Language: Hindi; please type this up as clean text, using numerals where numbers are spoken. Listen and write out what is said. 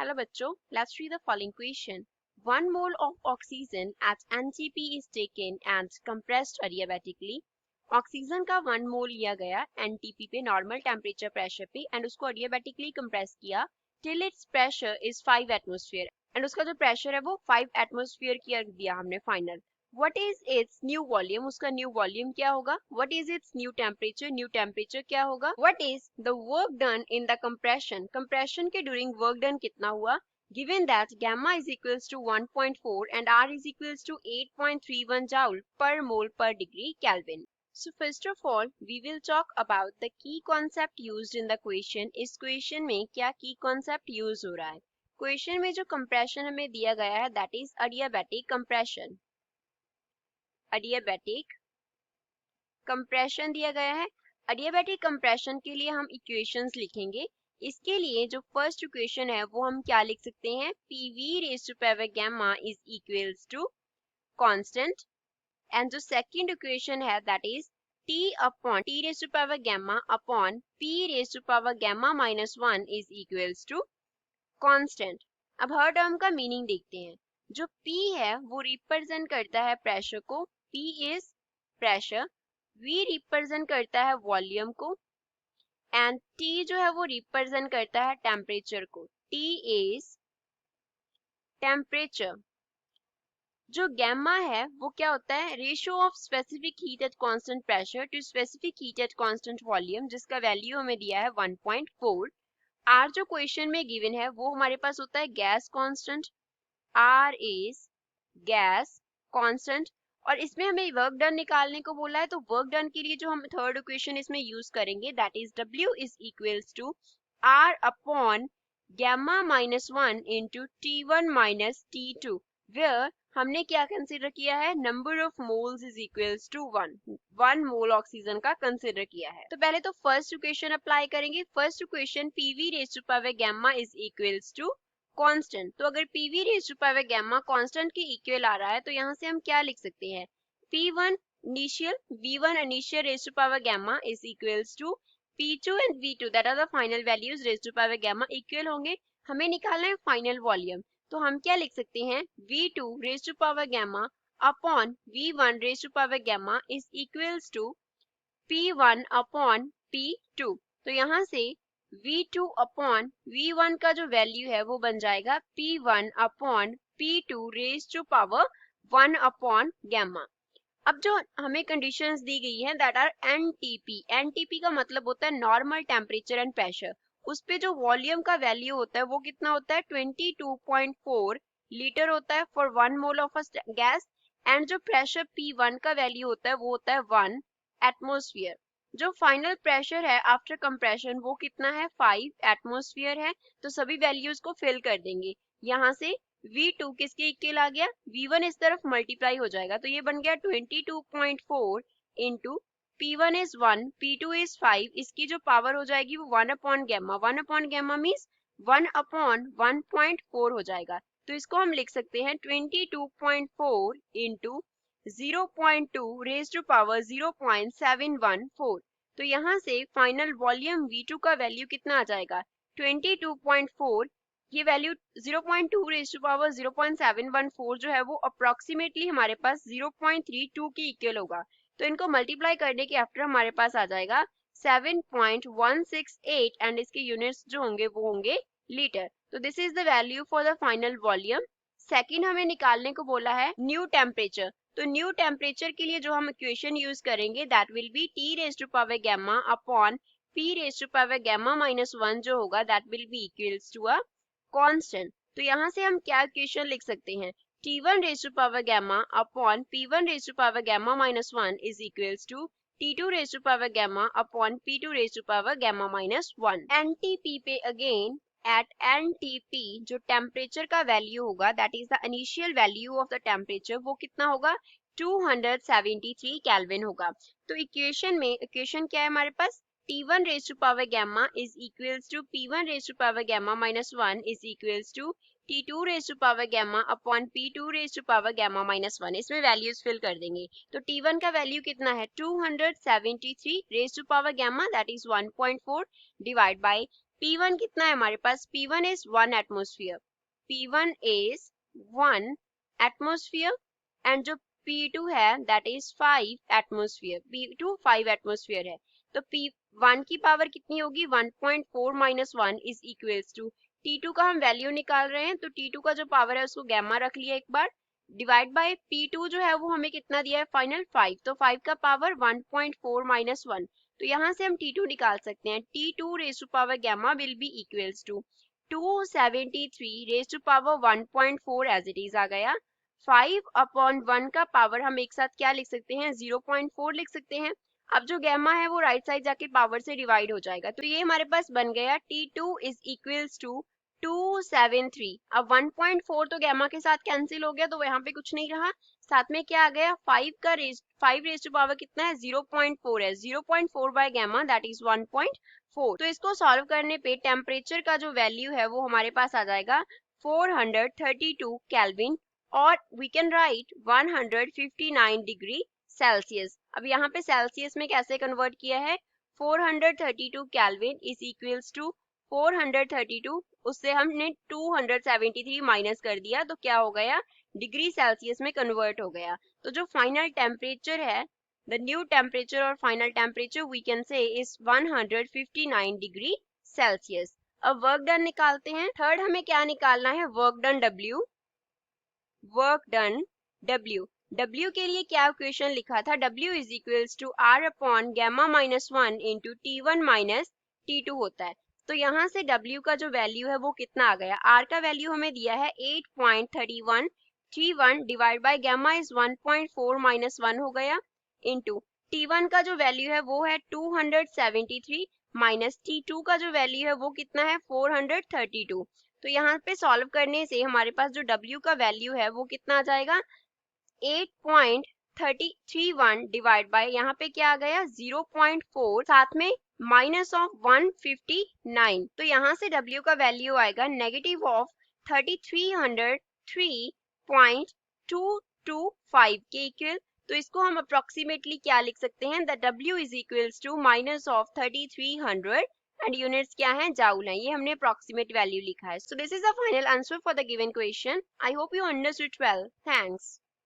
Hello बच्चों, let's read the following question. 1 mole of oxygen at NTP is taken and compressed adiabatically. Oxygen का 1 मोल लिया गया NTP पे नॉर्मल टेम्परेचर प्रेशर पे एंड उसको adiabatically कंप्रेस किया till it's pressure is 5 atmosphere and उसका जो प्रेशर है वो 5 एटमॉस्फेयर किया दिया हमने final. What is its new volume? उसका न्यू वॉल्यूम क्या होगा? What is its new temperature? New temperature क्या होगा? What is the work done in the compression? compression के during work done कितना हुआ? Given that gamma is equals to 1.4 and R is equals to 8.31 joule per mole per degree Kelvin. So first of all, we will talk about the key concept used in the question. इस question में क्या key concept use हो रहा है? Question में जो compression हमें दिया गया है that is adiabatic compression. adiabatic compression दिया गया है. adiabatic compression के लिए हम equations लिखेंगे. इसके लिए जो first equation है वो हम क्या लिख सकते हैं? PV raised to power gamma is equals to constant and जो second equation है that is T upon T raised to power gamma upon P raised to power gamma minus 1 is equals to constant. अब हर टर्म का मीनिंग देखते हैं. जो P है वो रिप्रेजेंट करता है प्रेशर को. P is pressure. V represent करता है वॉल्यूम को एंड T जो है वो रिप्रेजेंट करता है टेम्परेचर को. T is temperature. जो गैमा है वो क्या होता है? Ratio of specific heat at constant pressure to specific heat at constant volume जिसका वैल्यू हमें दिया है 1.4. R जो क्वेश्चन में गिवन है वो हमारे पास होता है gas constant. R is gas constant और इसमें हमें वर्क डन निकालने को बोला है. तो वर्क डन के लिए जो हम थर्ड इक्वेशन इसमें यूज करेंगे that is W is equals to R upon gamma minus 1 into T1 minus T2 where हमने क्या कंसिडर किया है? Number of moles is equals to 1 mole oxygen का कंसिडर किया है. तो पहले तो फर्स्ट इक्वेशन अप्लाई करेंगे. First equation PV raise to power gamma is equals to constant. तो अगर PV raise to power gamma constant के इक्वल आ रहा है तो यहाँ से हम क्या लिख सकते हैं? P1 initial V1 initial raise to power gamma is equals to P2 and V2 that are the final values raise to power gamma equal होंगे. हमें निकालना है फाइनल वॉल्यूम. तो हम क्या लिख सकते हैं? V2 raise to power gamma upon V1 raise to power gamma is equals to P1 upon P2. तो यहाँ से V2 अपॉन V1 का जो वैल्यू है वो बन जाएगा P1 upon P2 raise to power 1 upon gamma. अब जो हमें कंडीशंस दी गई है दैट आर NTP. NTP का मतलब होता है नॉर्मल टेम्परेचर एंड प्रेशर. उस पे जो वॉल्यूम का वैल्यू होता है वो कितना होता है? 22.4 लीटर होता है for 1 mole of a gas and जो प्रेशर P1 का वैल्यू होता है वो होता है 1 एटमॉस्फेयर. जो फाइनल प्रेशर है आफ्टर कंप्रेशन वो कितना है? 5 एटमॉस्फेयर है. तो सभी वैल्यूज को फिल कर देंगे. यहाँ से V2 किसके इक्वल आ गया? V1 इस तरफ मल्टीप्लाई हो जाएगा तो ये बन गया 22.4 into P1 is 1, P2 is 5. इसकी जो पावर हो जाएगी वो 1 upon gamma. 1 upon gamma means 1 upon 1.4 हो जाएगा. तो इसको हम लिख सकते हैं 22.4 इंटू 0.2 रेज टू पावर 0.714. तो यहाँ से फाइनल वॉल्यूम V2 का वैल्यू कितना आ जाएगा? 22.4. ये वैल्यू 0.2 रेज टू पावर 0.714 जो है वो अप्रोक्सीमेटली हमारे पास 0.32 के इक्वल होगा. तो इनको मल्टीप्लाई करने के आफ्टर हमारे पास आ जाएगा 7.168 एंड इसके यूनिट्स जो होंगे वो होंगे लीटर. तो this is the value for the final volume. Second हमें निकालने को बोला है न्यू टेम्परेचर. तो न्यू टेम्परेचर के लिए जो हम इक्वेशन यूज करेंगे that will be T raise to power gamma upon P raise to power gamma minus 1 जो होगा that will be equals to a constant. तो यहाँ से हम क्या इक्वेशन लिख सकते हैं? T1 raised to power gamma upon P1 raised to power gamma minus 1 is equals to T2 raised to power gamma upon P2 raised to power gamma minus 1. NTP पे again at NTP जो टेम्परेचर का वैल्यू होगा that is the initial value of the temperature वो कितना होगा? 273 केल्विन होगा. तो इक्वेशन क्या है हमारे पास? T1 raised to power gamma is equals to P1 raised to power gamma minus 1 is equals to T2 raised to power gamma upon P2 raised to power gamma minus 1. इसमें वैल्यूज फिल कर देंगे. तो T1 का वैल्यू कितना है? 273 raised to power gamma that is 1.4 divide by P1 कितना है हमारे पास, P1 is 1 atmosphere, P1 is 1 atmosphere and जो P2 है that is 5 atmosphere, P2 5 atmosphere है। तो P1 की पावर कितनी होगी, 1.4 minus 1 is equals to, T2 का हम वैल्यू निकाल रहे हैं तो T2 का जो पावर है उसको गैमा रख लिया एक बार, डिवाइड बाय P2 जो है वो हमें कितना दिया है फाइनल 5, तो 5 का पावर 1.4 माइनस 1, तो यहाँ से हम T2 निकाल सकते हैं, T2 raise to power gamma will be equals to 273 raise to power 1.4 as it is आ गया, 5 अपॉन 1 का पावर हम एक साथ क्या लिख सकते हैं, 0.4 लिख सकते हैं। अब जो गैमा है वो राइट साइड जाके पावर से डिवाइड हो जाएगा, तो ये हमारे पास बन गया T2 इज इक्वल्स टू 273। अब 1.4 तो गैमा के साथ कैंसिल हो गया तो यहाँ पे कुछ नहीं रहा, साथ में क्या आ गया 5 रेज टू पावर कितना है 0.4 है, 0.4 बाय गैमा दैट इज 1.4। तो इसको सॉल्व करने पे टेम्परेचर का जो वैल्यू है वो हमारे पास आ जाएगा 432 केल्विन, और we can write 159 degree Celsius. अब यहाँ पे सेल्सियस में कैसे कन्वर्ट किया है, 432 केल्विन इज इक्वल्स टू 432, उससे हमने 273 माइनस कर दिया तो क्या हो गया, डिग्री सेल्सियस में कन्वर्ट हो गया। तो जो फाइनल टेम्परेचर है, द न्यू टेम्परेचर और final temperature we can say is 159 degree Celsius. अब वर्क डन निकालते हैं। थर्ड हमें क्या निकालना है, work done W, work done W। W के लिए क्या इक्वेशन लिखा था, W is equals to R upon gamma minus 1 into T1 minus T2 होता है। तो यहाँ से W का जो वैल्यू है वो कितना आ गया, R का वैल्यू हमें दिया है 8.3131 divide by gamma is 1.4 minus 1 हो गया, इंटू T1 का जो वैल्यू है वो है 273 माइनस T2 का जो वैल्यू है वो कितना है 432। तो यहाँ पे सॉल्व करने से हमारे पास जो W का वैल्यू है वो कितना आ जाएगा 8.31 डिवाइड बाय यहाँ पे क्या आ गया 0.4, साथ में माइनस ऑफ 159, तो यहाँ से W का वैल्यू आएगा नेगेटिव ऑफ 3303.225 के इक्वल। तो इसको हम अप्रोक्सीमेटली क्या लिख सकते हैं, the W is equals to minus of 3300 and units क्या है, जाउल है, ये हमने अप्रोक्सीमेट वैल्यू लिखा है। So this is the final answer for the given question. I hope you understood well, thanks.